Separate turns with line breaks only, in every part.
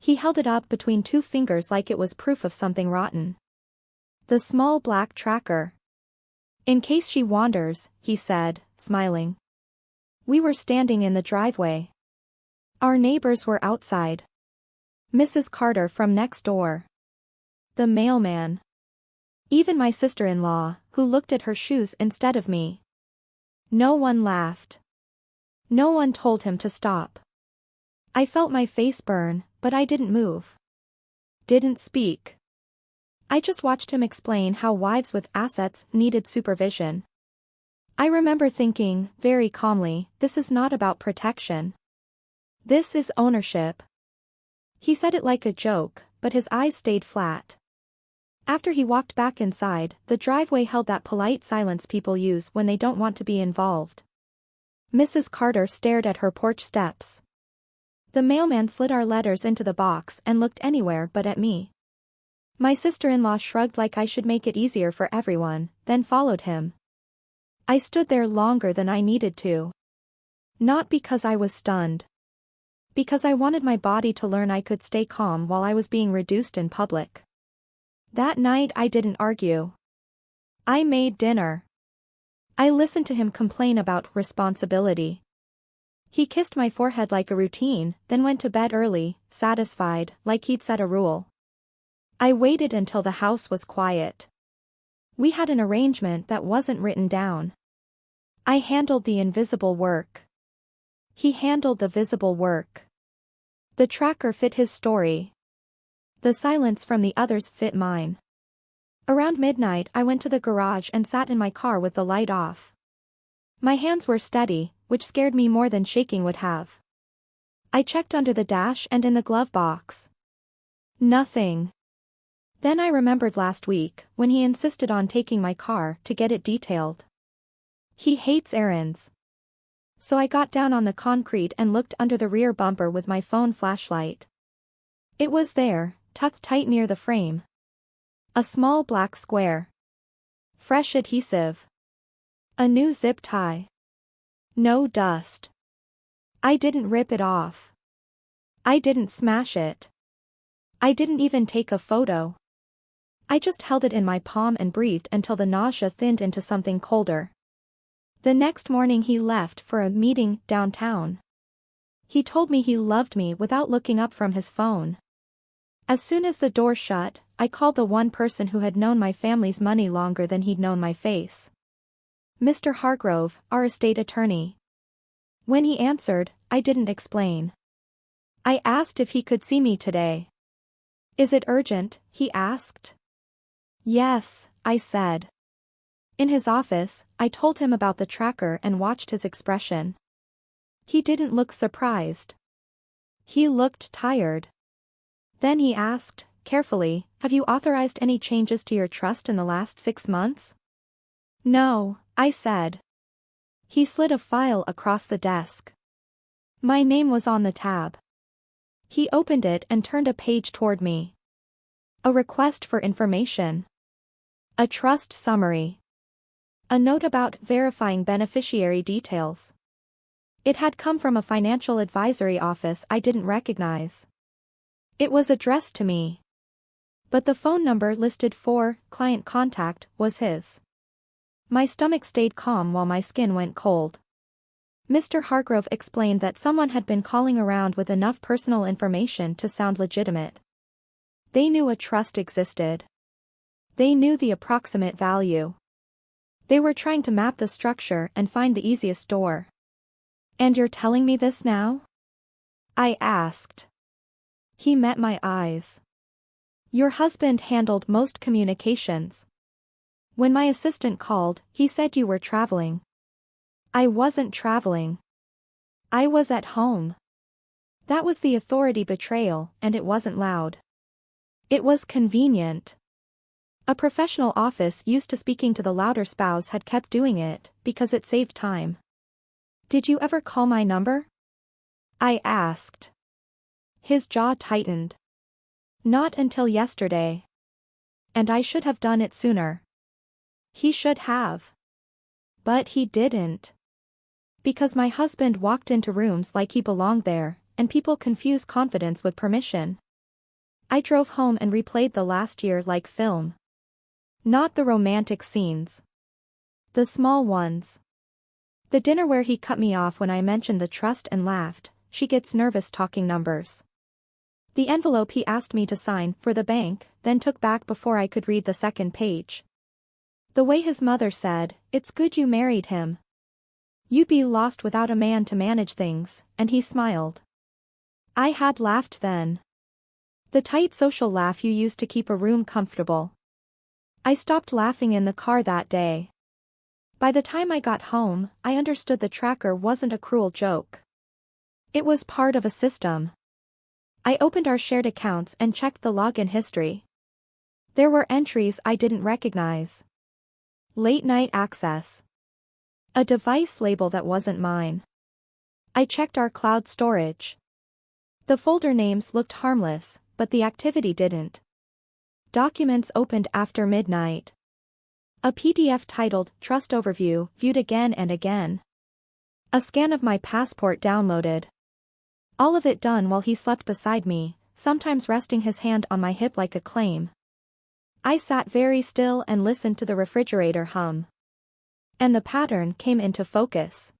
He held it up between two fingers like it was proof of something rotten. The small black tracker. In case she wanders, he said, smiling. We were standing in the driveway. Our neighbors were outside. Mrs. Carter from next door. The mailman. Even my sister-in-law, who looked at her shoes instead of me. No one laughed. No one told him to stop. I felt my face burn, but I didn't move. Didn't speak. I just watched him explain how wives with assets needed supervision. I remember thinking, very calmly, this is not about protection. This is ownership. He said it like a joke, but his eyes stayed flat. After he walked back inside, the driveway held that polite silence people use when they don't want to be involved. Mrs. Carter stared at her porch steps. The mailman slid our letters into the box and looked anywhere but at me. My sister-in-law shrugged like I should make it easier for everyone, then followed him. I stood there longer than I needed to. Not because I was stunned. Because I wanted my body to learn I could stay calm while I was being reduced in public. That night I didn't argue. I made dinner. I listened to him complain about responsibility. He kissed my forehead like a routine, then went to bed early, satisfied, like he'd set a rule. I waited until the house was quiet. We had an arrangement that wasn't written down. I handled the invisible work. He handled the visible work. The tracker fit his story. The silence from the others fit mine. Around midnight I went to the garage and sat in my car with the light off. My hands were steady, which scared me more than shaking would have. I checked under the dash and in the glove box. Nothing. Then I remembered last week, when he insisted on taking my car to get it detailed. He hates errands. So I got down on the concrete and looked under the rear bumper with my phone flashlight. It was there, tucked tight near the frame. A small black square. Fresh adhesive. A new zip tie. No dust. I didn't rip it off. I didn't smash it. I didn't even take a photo. I just held it in my palm and breathed until the nausea thinned into something colder. The next morning he left for a meeting downtown. He told me he loved me without looking up from his phone. As soon as the door shut, I called the one person who had known my family's money longer than he'd known my face. Mr. Hargrove, our estate attorney. When he answered, I didn't explain. I asked if he could see me today. Is it urgent? He asked. Yes, I said. In his office, I told him about the tracker and watched his expression. He didn't look surprised. He looked tired. Then he asked, carefully, have you authorized any changes to your trust in the last 6 months? No, I said. He slid a file across the desk. My name was on the tab. He opened it and turned a page toward me. A request for information. A trust summary. A note about verifying beneficiary details. It had come from a financial advisory office I didn't recognize. It was addressed to me. But the phone number listed for client contact was his. My stomach stayed calm while my skin went cold. Mr. Hargrove explained that someone had been calling around with enough personal information to sound legitimate. They knew a trust existed. They knew the approximate value. They were trying to map the structure and find the easiest door. And you're telling me this now? I asked. He met my eyes. Your husband handled most communications. When my assistant called, he said you were traveling. I wasn't traveling. I was at home. That was the authority betrayal, and it wasn't loud. It was convenient. A professional office used to speaking to the louder spouse had kept doing it, because it saved time. Did you ever call my number? I asked. His jaw tightened. Not until yesterday. And I should have done it sooner. He should have. But he didn't. Because my husband walked into rooms like he belonged there, and people confuse confidence with permission. I drove home and replayed the last year like film. Not the romantic scenes. The small ones. The dinner where he cut me off when I mentioned the trust and laughed, she gets nervous talking numbers. The envelope he asked me to sign for the bank, then took back before I could read the second page. The way his mother said, "It's good you married him. You'd be lost without a man to manage things," and he smiled. I had laughed then. The tight social laugh you use to keep a room comfortable. I stopped laughing in the car that day. By the time I got home, I understood the tracker wasn't a cruel joke. It was part of a system. I opened our shared accounts and checked the login history. There were entries I didn't recognize. Late night access. A device label that wasn't mine. I checked our cloud storage. The folder names looked harmless, but the activity didn't. Documents opened after midnight. A PDF titled, "Trust Overview," viewed again and again. A scan of my passport downloaded. All of it done while he slept beside me, sometimes resting his hand on my hip like a claim. I sat very still and listened to the refrigerator hum. And the pattern came into focus.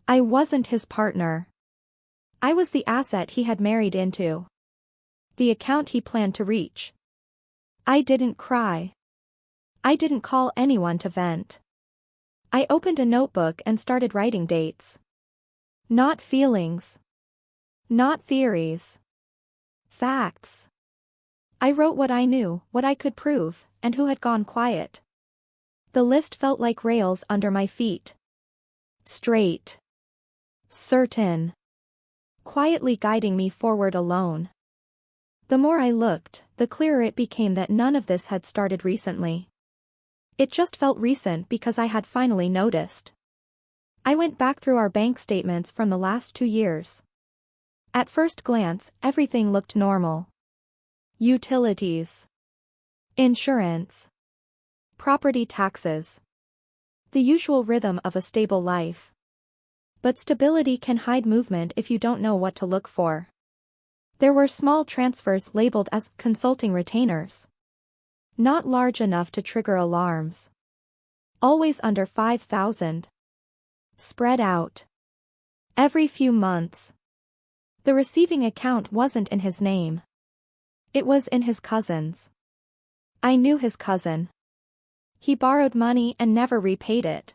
I wasn't his partner. I was the asset he had married into. The account he planned to reach. I didn't cry. I didn't call anyone to vent. I opened a notebook and started writing dates. Not feelings. Not theories. Facts. I wrote what I knew, what I could prove, and who had gone quiet. The list felt like rails under my feet. Straight. Certain. Quietly guiding me forward alone. The more I looked, the clearer it became that none of this had started recently. It just felt recent because I had finally noticed. I went back through our bank statements from the last 2 years. At first glance, everything looked normal. Utilities. Insurance. Property taxes. The usual rhythm of a stable life. But stability can hide movement if you don't know what to look for. There were small transfers labeled as consulting retainers. Not large enough to trigger alarms. Always under 5,000. Spread out. Every few months. The receiving account wasn't in his name. It was in his cousin's. I knew his cousin. He borrowed money and never repaid it.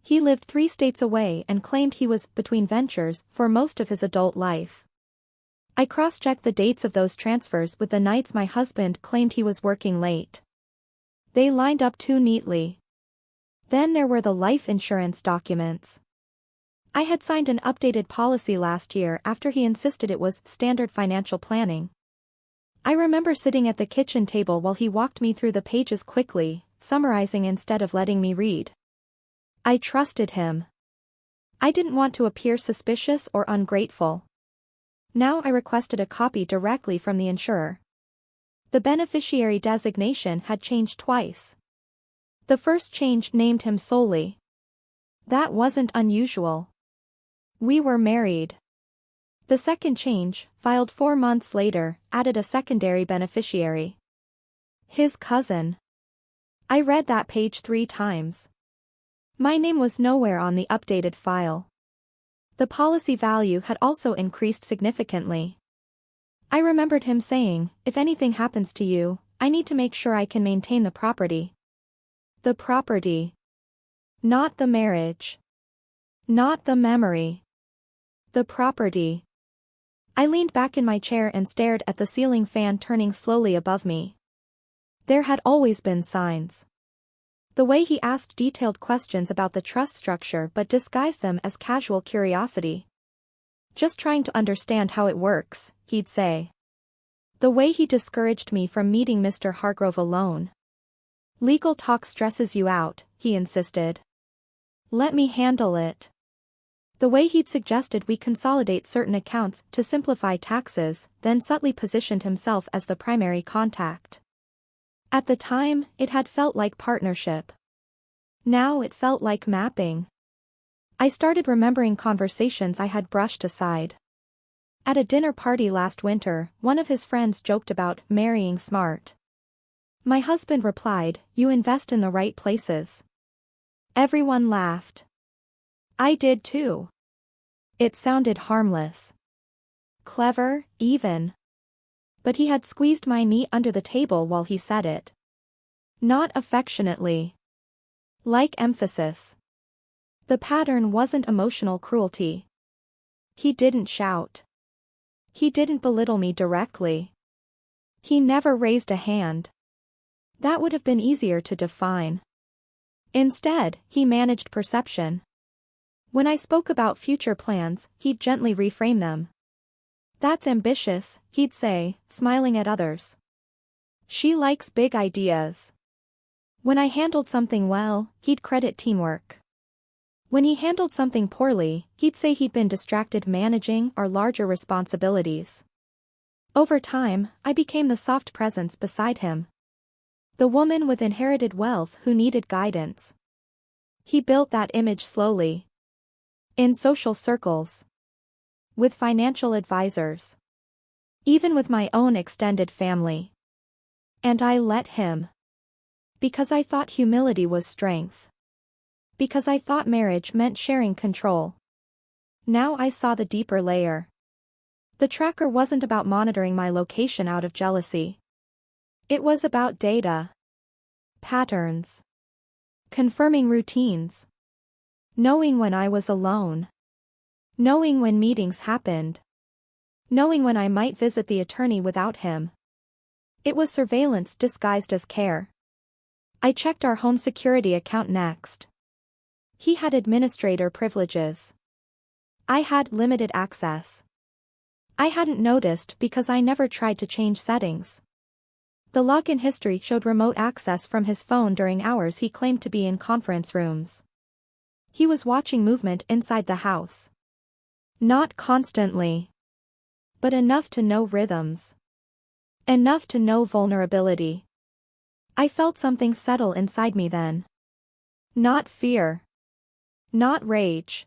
He lived 3 states away and claimed he was between ventures for most of his adult life. I cross-checked the dates of those transfers with the nights my husband claimed he was working late. They lined up too neatly. Then there were the life insurance documents. I had signed an updated policy last year after he insisted it was standard financial planning. I remember sitting at the kitchen table while he walked me through the pages quickly, summarizing instead of letting me read. I trusted him. I didn't want to appear suspicious or ungrateful. Now I requested a copy directly from the insurer. The beneficiary designation had changed twice. The first change named him solely. That wasn't unusual. We were married. The second change, filed 4 months later, added a secondary beneficiary. His cousin. I read that page 3 times. My name was nowhere on the updated file. The policy value had also increased significantly. I remembered him saying, "If anything happens to you, I need to make sure I can maintain the property." The property. Not the marriage. Not the memory. The property. I leaned back in my chair and stared at the ceiling fan turning slowly above me. There had always been signs. The way he asked detailed questions about the trust structure but disguised them as casual curiosity. "Just trying to understand how it works," he'd say. The way he discouraged me from meeting Mr. Hargrove alone. "Legal talk stresses you out," he insisted. "Let me handle it." The way he'd suggested we consolidate certain accounts to simplify taxes, then subtly positioned himself as the primary contact. At the time, it had felt like partnership. Now it felt like mapping. I started remembering conversations I had brushed aside. At a dinner party last winter, one of his friends joked about marrying smart. My husband replied, "You invest in the right places." Everyone laughed. I did too. It sounded harmless. Clever, even. But he had squeezed my knee under the table while he said it. Not affectionately. Like emphasis. The pattern wasn't emotional cruelty. He didn't shout. He didn't belittle me directly. He never raised a hand. That would have been easier to define. Instead, he managed perception. When I spoke about future plans, he'd gently reframe them. "That's ambitious," he'd say, smiling at others. "She likes big ideas." When I handled something well, he'd credit teamwork. When he handled something poorly, he'd say he'd been distracted managing our larger responsibilities. Over time, I became the soft presence beside him. The woman with inherited wealth who needed guidance. He built that image slowly. In social circles. With financial advisors. Even with my own extended family. And I let him. Because I thought humility was strength. Because I thought marriage meant sharing control. Now I saw the deeper layer. The tracker wasn't about monitoring my location out of jealousy. It was about data. Patterns. Confirming routines. Knowing when I was alone. Knowing when meetings happened. Knowing when I might visit the attorney without him. It was surveillance disguised as care. I checked our home security account next. He had administrator privileges. I had limited access. I hadn't noticed because I never tried to change settings. The login history showed remote access from his phone during hours he claimed to be in conference rooms. He was watching movement inside the house. Not constantly. But enough to know rhythms. Enough to know vulnerability. I felt something settle inside me then. Not fear. Not rage.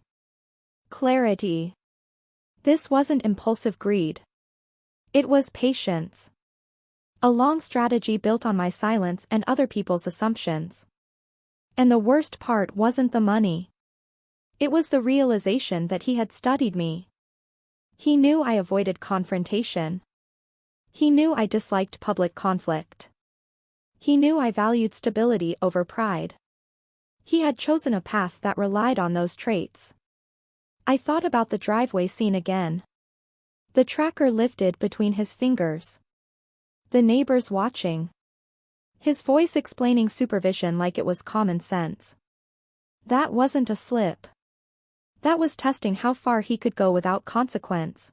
Clarity. This wasn't impulsive greed. It was patience. A long strategy built on my silence and other people's assumptions. And the worst part wasn't the money. It was the realization that he had studied me. He knew I avoided confrontation. He knew I disliked public conflict. He knew I valued stability over pride. He had chosen a path that relied on those traits. I thought about the driveway scene again. The tracker lifted between his fingers. The neighbors watching. His voice explaining supervision like it was common sense. That wasn't a slip. That was testing how far he could go without consequence.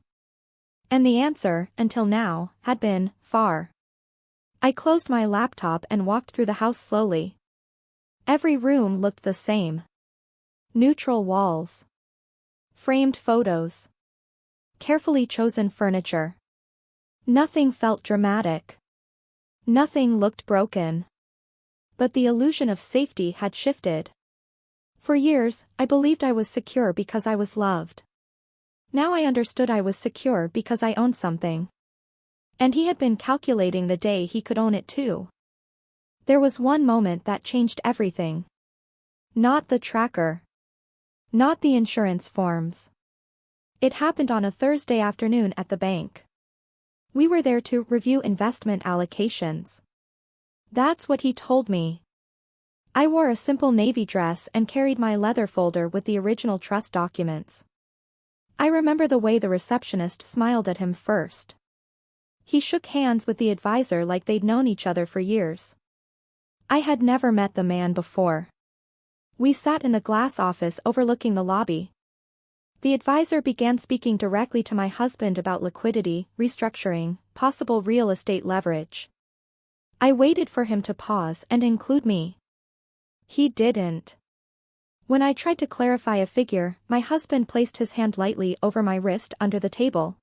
And the answer, until now, had been, far. I closed my laptop and walked through the house slowly. Every room looked the same. Neutral walls. Framed photos. Carefully chosen furniture. Nothing felt dramatic. Nothing looked broken. But the illusion of safety had shifted. For years, I believed I was secure because I was loved. Now I understood I was secure because I owned something. And he had been calculating the day he could own it too. There was one moment that changed everything. Not the tracker. Not the insurance forms. It happened on a Thursday afternoon at the bank. We were there to review investment allocations. That's what he told me. I wore a simple navy dress and carried my leather folder with the original trust documents. I remember the way the receptionist smiled at him first. He shook hands with the advisor like they'd known each other for years. I had never met the man before. We sat in the glass office overlooking the lobby. The advisor began speaking directly to my husband about liquidity, restructuring, possible real estate leverage. I waited for him to pause and include me. He didn't. When I tried to clarify a figure, my husband placed his hand lightly over my wrist under the table.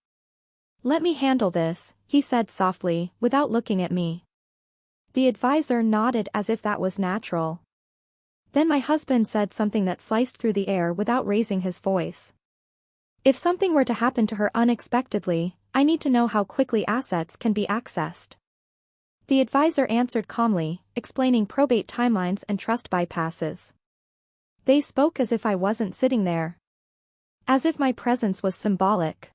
"Let me handle this," he said softly, without looking at me. The advisor nodded as if that was natural. Then my husband said something that sliced through the air without raising his voice. If something were to happen to her unexpectedly, I need to know how quickly assets can be accessed. The advisor answered calmly, explaining probate timelines and trust bypasses. They spoke as if I wasn't sitting there. As if my presence was symbolic.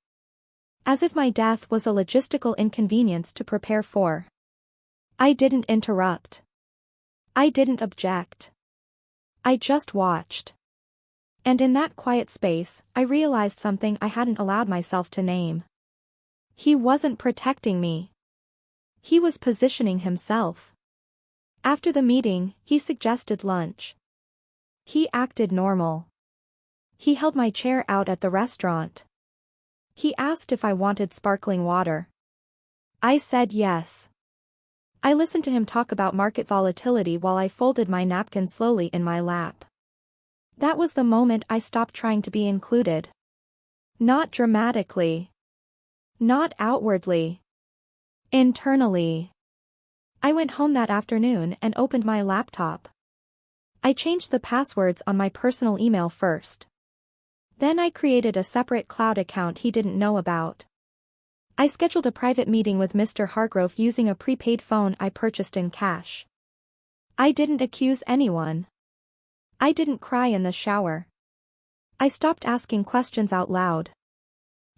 As if my death was a logistical inconvenience to prepare for. I didn't interrupt. I didn't object. I just watched. And in that quiet space, I realized something I hadn't allowed myself to name. He wasn't protecting me. He was positioning himself. After the meeting, he suggested lunch. He acted normal. He held my chair out at the restaurant. He asked if I wanted sparkling water. I said yes. I listened to him talk about market volatility while I folded my napkin slowly in my lap. That was the moment I stopped trying to be included. Not dramatically. Not outwardly. Internally. I went home that afternoon and opened my laptop. I changed the passwords on my personal email first. Then I created a separate cloud account he didn't know about. I scheduled a private meeting with Mr. Hargrove using a prepaid phone I purchased in cash. I didn't accuse anyone. I didn't cry in the shower. I stopped asking questions out loud.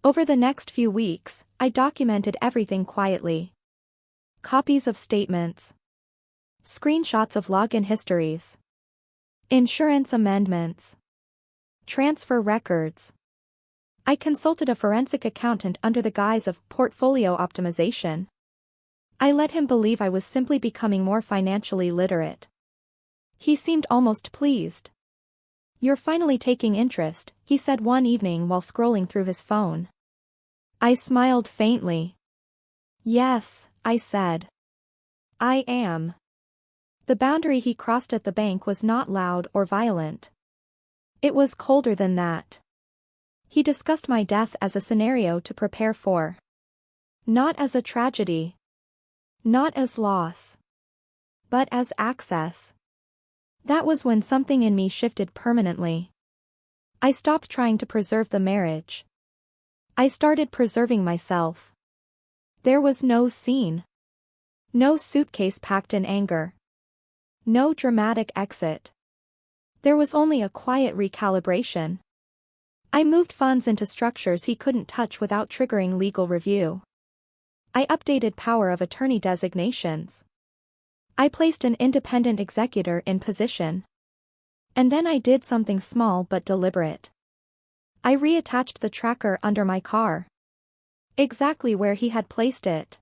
Over the next few weeks, I documented everything quietly. Copies of statements. Screenshots of login histories. Insurance amendments. Transfer records. I consulted a forensic accountant under the guise of portfolio optimization. I let him believe I was simply becoming more financially literate. He seemed almost pleased. "You're finally taking interest," he said one evening while scrolling through his phone. I smiled faintly. "Yes," I said. "I am." The boundary he crossed at the bank was not loud or violent. It was colder than that. He discussed my death as a scenario to prepare for. Not as a tragedy. Not as loss. But as access. That was when something in me shifted permanently. I stopped trying to preserve the marriage. I started preserving myself. There was no scene. No suitcase packed in anger. No dramatic exit. There was only a quiet recalibration. I moved funds into structures he couldn't touch without triggering legal review. I updated power of attorney designations. I placed an independent executor in position. And then I did something small but deliberate. I reattached the tracker under my car. Exactly where he had placed it.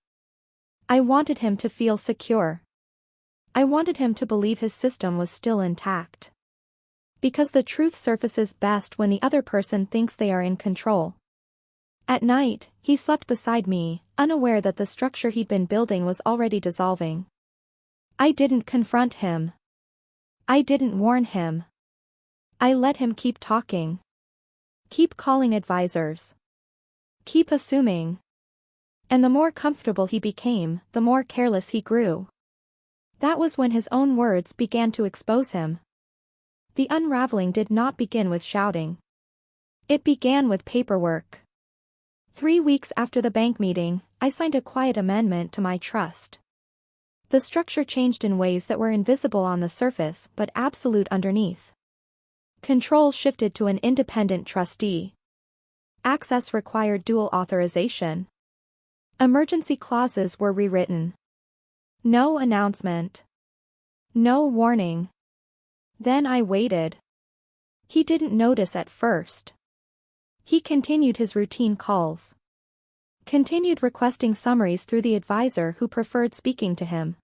I wanted him to feel secure. I wanted him to believe his system was still intact. Because the truth surfaces best when the other person thinks they are in control. At night, he slept beside me, unaware that the structure he'd been building was already dissolving. I didn't confront him. I didn't warn him. I let him keep talking. Keep calling advisors. Keep assuming. And the more comfortable he became, the more careless he grew. That was when his own words began to expose him. The unraveling did not begin with shouting. It began with paperwork. 3 weeks after the bank meeting, I signed a quiet amendment to my trust. The structure changed in ways that were invisible on the surface but absolute underneath. Control shifted to an independent trustee. Access required dual authorization. Emergency clauses were rewritten. No announcement. No warning. Then I waited. He didn't notice at first. He continued his routine calls. Continued requesting summaries through the advisor who preferred speaking to him.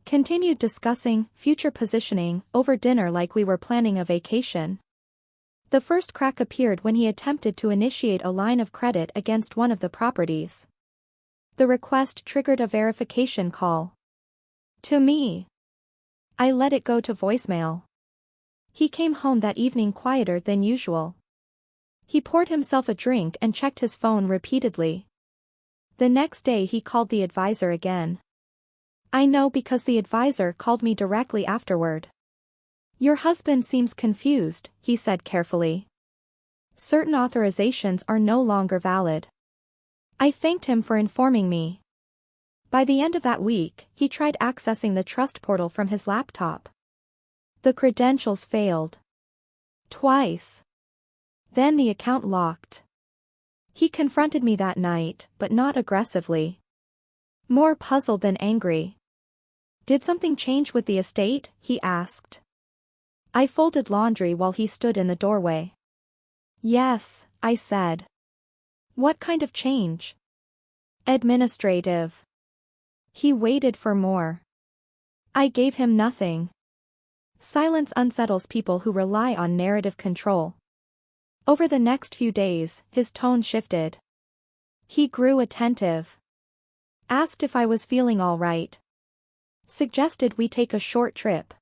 Continued discussing future positioning over dinner like we were planning a vacation. The first crack appeared when he attempted to initiate a line of credit against one of the properties. The request triggered a verification call. To me. I let it go to voicemail. He came home that evening quieter than usual. He poured himself a drink and checked his phone repeatedly. The next day he called the advisor again. I know because the advisor called me directly afterward. "Your husband seems confused," he said carefully. Certain authorizations are no longer valid. I thanked him for informing me. By the end of that week, he tried accessing the trust portal from his laptop. The credentials failed. Twice. Then the account locked. He confronted me that night, but not aggressively. More puzzled than angry. Did something change with the estate? He asked. I folded laundry while he stood in the doorway. Yes, I said. What kind of change? Administrative. He waited for more. I gave him nothing. Silence unsettles people who rely on narrative control. Over the next few days, his tone shifted. He grew attentive. Asked if I was feeling all right. Suggested we take a short trip.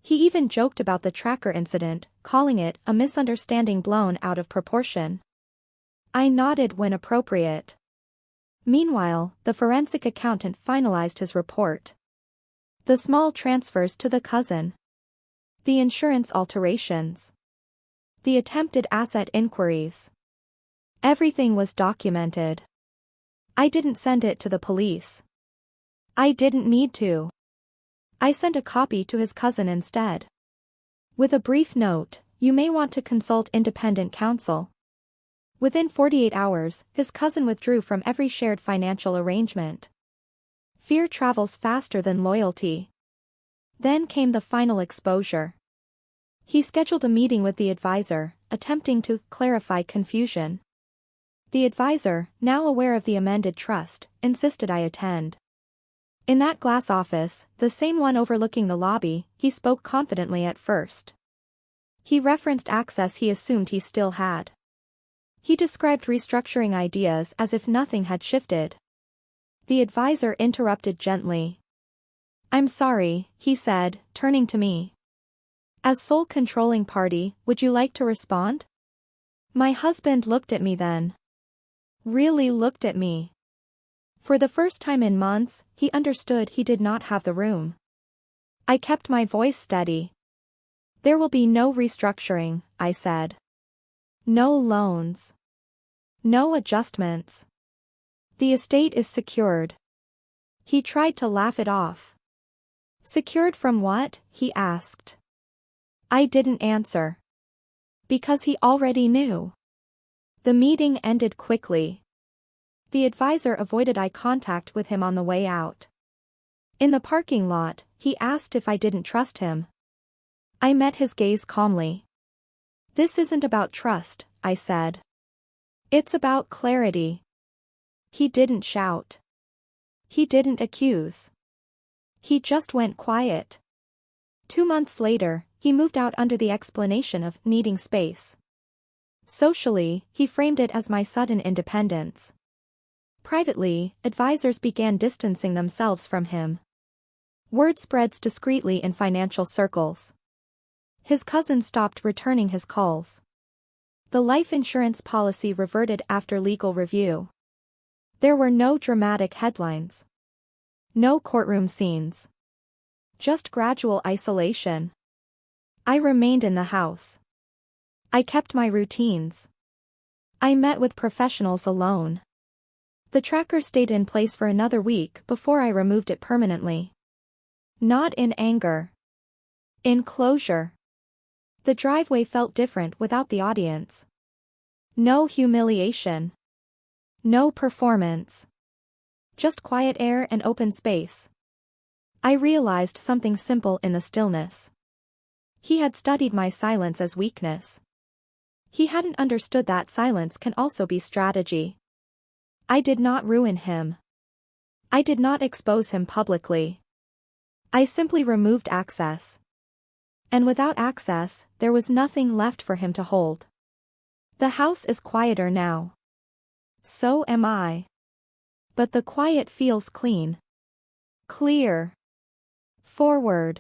He even joked about the tracker incident, calling it a misunderstanding blown out of proportion. I nodded when appropriate. Meanwhile, the forensic accountant finalized his report. The small transfers to the cousin. The insurance alterations. The attempted asset inquiries. Everything was documented. I didn't send it to the police. I didn't need to. I sent a copy to his cousin instead. With a brief note, you may want to consult independent counsel. Within 48 hours, his cousin withdrew from every shared financial arrangement. Fear travels faster than loyalty. Then came the final exposure. He scheduled a meeting with the advisor, attempting to clarify confusion. The advisor, now aware of the amended trust, insisted I attend. In that glass office, the same one overlooking the lobby, he spoke confidently at first. He referenced access he assumed he still had. He described restructuring ideas as if nothing had shifted. The advisor interrupted gently. I'm sorry, he said, turning to me. As sole controlling party, would you like to respond? My husband looked at me then. Really looked at me. For the first time in months, he understood he did not have the room. I kept my voice steady. There will be no restructuring, I said. No loans. No adjustments. The estate is secured. He tried to laugh it off. Secured from what? He asked. I didn't answer. Because he already knew. The meeting ended quickly. The advisor avoided eye contact with him on the way out. In the parking lot, he asked if I didn't trust him. I met his gaze calmly. This isn't about trust, I said. It's about clarity. He didn't shout. He didn't accuse. He just went quiet. 2 months later, he moved out under the explanation of needing space. Socially, he framed it as my sudden independence. Privately, advisors began distancing themselves from him. Word spreads discreetly in financial circles. His cousin stopped returning his calls. The life insurance policy reverted after legal review. There were no dramatic headlines. No courtroom scenes. Just gradual isolation. I remained in the house. I kept my routines. I met with professionals alone. The tracker stayed in place for another week before I removed it permanently. Not in anger. In closure. The driveway felt different without the audience. No humiliation. No performance. Just quiet air and open space. I realized something simple in the stillness. He had studied my silence as weakness. He hadn't understood that silence can also be strategy. I did not ruin him. I did not expose him publicly. I simply removed access. And without access, there was nothing left for him to hold. The house is quieter now. So am I. But the quiet feels clean. Clear. Forward.